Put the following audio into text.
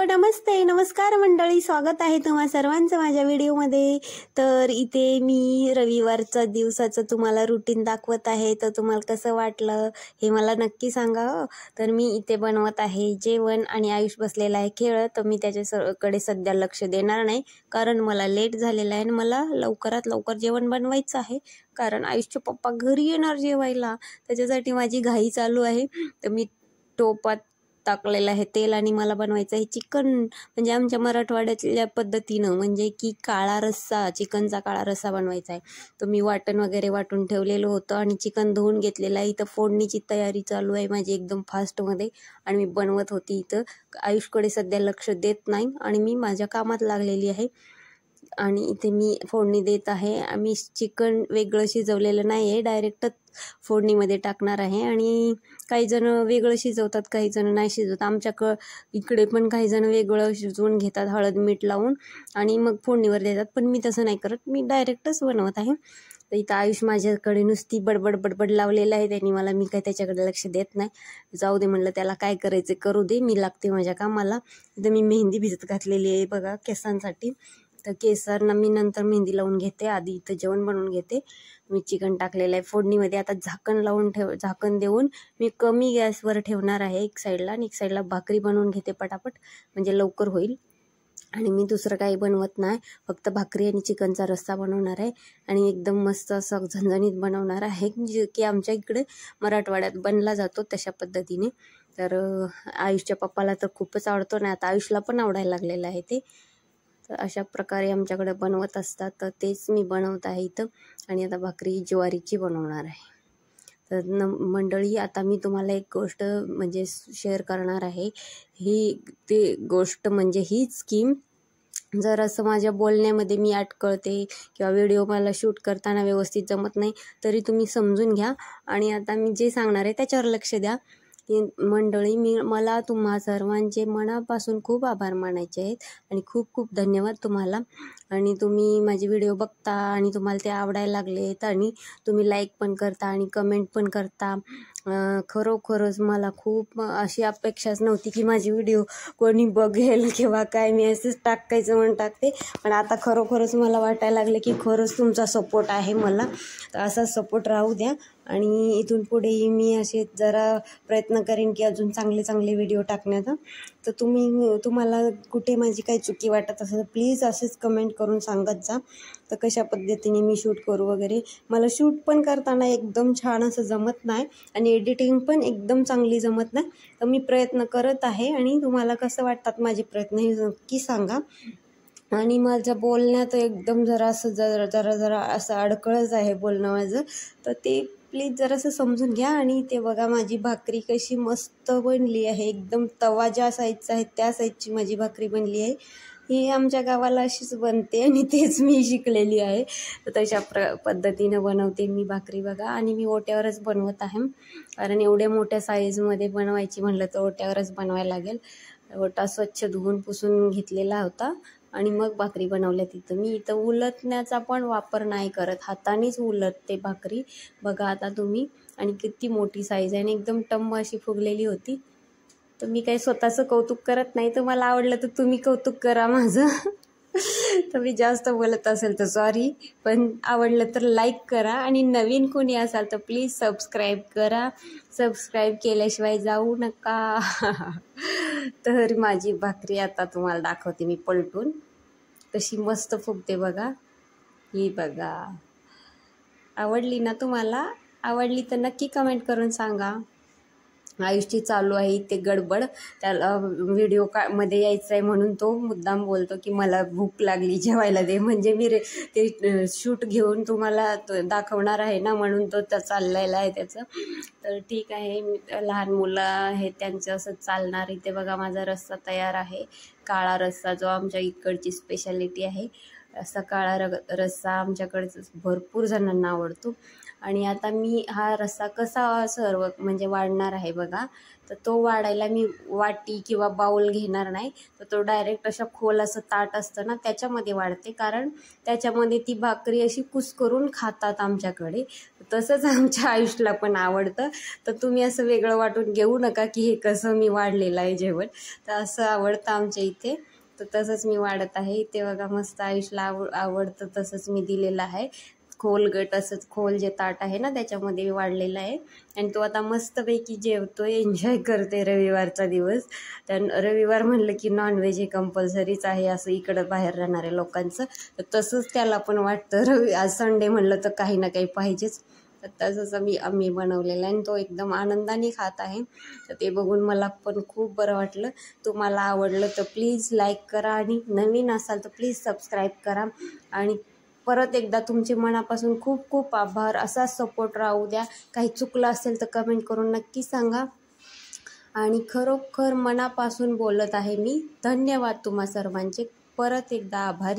नमस्ते, नमस्कार मंडळी, स्वागत आहे तुम्हा सर्वांचं माझ्या व्हिडिओमध्ये। तर इथे मी रविवारचा दिवसाचं तुम्हाला रुटीन दाखवत आहे, तर तुम्हाला कसं वाटलं हे मला नक्की सांगा। तर मी इथे बनवत आहे जेवण आणि आयुष बसलेला आहे खेळत, तर मी त्याच्याकडे सध्या लक्ष देणार नाही कारण मला लेट झालेला आहे आणि मला लवकरात लवकर जेवण बनवायचं आहे कारण आयुषचे पप्पा घरी येणार जेवायला, त्याच्यासाठी माझी घाई चालू आहे। तर मी टोपात टाकलेलं आहे तेल आणि मला बनवायचं आहे चिकन, म्हणजे आमच्या मराठवाड्यातल्या पद्धतीनं, म्हणजे की काळा रस्सा, चिकनचा काळा रस्सा बनवायचा आहे। तर मी वाटण वगैरे वाटून ठेवलेलं होतं आणि चिकन धुवून घेतलेलं आहे। इथं फोडणीची तयारी चालू आहे माझी एकदम फास्टमध्ये आणि मी बनवत होती। इथं आयुषकडे सध्या लक्ष देत नाही आणि मी माझ्या कामात लागलेली आहे आणि इथे मी फोडणी देत आहे। आम्ही चिकन वेगळं शिजवलेलं नाही आहे, डायरेक्टच फोडणीमध्ये टाकणार आहे। आणि काही जण वेगळं शिजवतात, काही जण नाही शिजवत। इकडे पण काही जण वेगळं शिजवून घेतात हळद मीठ लावून आणि मग फोडणीवर देतात, पण मी तसं नाही करत, मी डायरेक्टच बनवत आहे। तर इथं आयुष माझ्याकडे नुसती बडबड लावलेलं आहे त्यांनी मला, मी काय त्याच्याकडे लक्ष देत नाही। जाऊ दे म्हणलं, त्याला काय करायचं करू दे, मी लागते माझ्या कामाला। इथं मी मेहंदी भिजत घातलेली आहे बघा केसांसाठी, तर केसांना मी नंतर मेहंदी लावून घेते, आधी इथं जेवण बनवून घेते। मी चिकन टाकलेलं आहे फोडणीमध्ये, आता झाकण देऊन मी कमी गॅसवर ठेवणार आहे एक साईडला, आणि एक साईडला भाकरी बनवून घेते पटापट, म्हणजे लवकर होईल। आणि मी दुसरं काही बनवत नाही, फक्त भाकरी आणि चिकनचा रस्सा बनवणार आहे आणि एकदम मस्त असं झणझणीत बनवणार आहे, जे की आमच्या इकडे मराठवाड्यात बनला जातो तशा पद्धतीने। तर आयुषच्या पप्पाला तर खूपच आवडतो ना, आता आयुषला पण आवडायला लागलेलं आहे ते। तर अशा प्रकारे आमच्याकडे बनवत असतात, तर तेच मी बनवत आहे इथं। आणि आता भाकरी ज्वारीची बनवणार आहे। तर मंडळी, आता मी तुम्हाला एक गोष्ट म्हणजे शेअर करणार आहे, ती गोष्ट म्हणजे हीच की जर असं माझ्या बोलण्यामध्ये मी अटकळते किंवा व्हिडिओ मला शूट करताना व्यवस्थित जमत नाही तरी तुम्ही समजून घ्या आणि आता मी जे सांगणार आहे त्याच्यावर लक्ष द्या। की मंडळी, मला तुम्हा सर्वांचे मनापासून खूप आभार मानायचे आहेत आणि खूप खूप धन्यवाद तुम्हाला। आणि तुम्ही माझे व्हिडिओ बघता आणि तुम्हाला ते आवडायला लागलेत आणि तुम्ही लाईक पण करता आणि कमेंट पण करता। खरोखरच मला खूप अशी अपेक्षाच नव्हती की माझी व्हिडिओ कोणी बघेल किंवा काय, मी असंच टाकायचं म्हणून टाकते, पण आता खरोखरच मला वाटायला लागलं की खरंच तुमचा सपोर्ट आहे मला, तर असा सपोर्ट राहू द्या। आणि इथून पुढेही मी असे जरा प्रयत्न करेन की अजून चांगले व्हिडिओ टाकण्याचा। तर तुम्हाला कुठे माझी काही चुकी वाटत असेल तर प्लीज असेच कमेंट करून सांगत जा, तर कशा पद्धतीने मी शूट करू वगैरे। मला शूट पण करताना एकदम छान असं जमत नाही आणि एडिटिंग पण एकदम चांगली जमत नाही, तर मी प्रयत्न करत आहे आणि तुम्हाला कसं वाटतात माझे प्रयत्न हे नक्की सांगा। आणि माझ्या बोलण्यात एकदम जरा असं अडकळच आहे बोलणं माझं, तर ते प्लीज जरासं समजून घ्या। आणि ते बघा माझी भाकरी कशी मस्त बनली आहे, एकदम तवा ज्या साईजचा आहे त्या साईजची माझी भाकरी बनली आहे। ही आमच्या गावाला अशीच बनते आणि तेच मी शिकलेली आहे, तर तशा पद्धतीनं बनवते मी भाकरी बघा। आणि मी ओट्यावरच बनवत आहे कारण एवढ्या मोठ्या साईजमध्ये बनवायची म्हणलं तर ओट्यावरच बनवायला लागेल। ओटा स्वच्छ धुवून पुसून घेतलेला होता आणि मग भाकरी बनवल्या तिथं। मी इथं उलटण्याचा पण वापर नाही करत, हातानेच उलटते भाकरी बघा आता तुम्ही। आणि किती मोठी साईज आहे आणि एकदम टम्म अशी फुगलेली होती। तर मी काही स्वतःचं कौतुक करत नाही, तर मला आवडलं तर तुम्ही कौतुक करा माझं तर मी जास्त बोलत असेल तर सॉरी, पण आवडलं तर लाईक करा आणि नवीन कोणी असाल तर प्लीज सबस्क्राईब करा, सबस्क्राईब केल्याशिवाय जाऊ नका तर माझी भाकरी आता तुम्हाला दाखवते मी पलटून, कशी मस्त फुगते बघा। ही बघा, आवडली ना तुम्हाला? आवडली तर नक्की कमेंट करून सांगा। आयुषची चालू आहे ते गडबड, त्याला व्हिडिओ मध्ये यायचं आहे म्हणून तो मुद्दाम बोलतो की मला भूक लागली जेवायला दे, म्हणजे मी ते शूट घेऊन तुम्हाला दाखवणार आहे ना, म्हणून तो चाललेला आहे त्याचं। तर ठीक आहे, लहान मुलं आहेत त्यांचं असं चालणार। इथे बघा माझा रस्सा तयार आहे, काळा रस्सा, जो आमच्या इकडची स्पेशालिटी आहे। असा काळा रस्सा आमच्याकडचं भरपूर जणांना आवडतो आणि आता मी हा रस्सा कसा सर्व म्हणजे वाढणार आहे बघा. तर तो वाढायला मी वाटी किंवा बाउल घेणार नाही, तर तो डायरेक्ट अशा खोल असं ताट असतं ना त्याच्यामध्ये वाढते, कारण त्याच्यामध्ये ती भाकरी अशी कुस्करून खातात आमच्याकडे. तसंच आमच्या आयुषला पण आवडतं. तर तुम्ही असं वेगळं वाटून घेऊ नका की हे कसं मी वाढलेलं आहे जेवण. तर असं आवडतं आमच्या इथे. तर तसंच मी वाढत आहे इथे बघा. मस्त आयुषला आवडतं तसंच मी दिलेलं आहे. खोलगट असंच खोल जे ताट आहे ना त्याच्यामध्ये वाढलेलं आहे. आणि तो आता मस्तपैकी जेवतोय, एन्जॉय करते रविवारचा दिवस. रविवार म्हणलं की नॉनव्हेज हे कंपल्सरीच आहे असं इकडं बाहेर राहणाऱ्या लोकांचं. तर तसंच त्याला पण वाटतं. आज संडे म्हणलं तर काही ना काही पाहिजेच. तर तसंच आम्ही बनवलेलं आहे आणि तो एकदम आनंदाने खात आहे. तर ते बघून मला पण खूप बरं वाटलं. तुम्हाला आवडलं तर प्लीज लाईक करा आणि नवीन असाल तर प्लीज सबस्क्राईब करा. आणि परत एकदा तुमचे मनापासून खूप खूप आभार. असाच सपोर्ट राहू द्या. काही चुकलं असेल तर कमेंट करून नक्की सांगा. आणि खरोखर मनापासून बोलत आहे मी. धन्यवाद तुम्हा सर्वांचे. परत एकदा आभारी.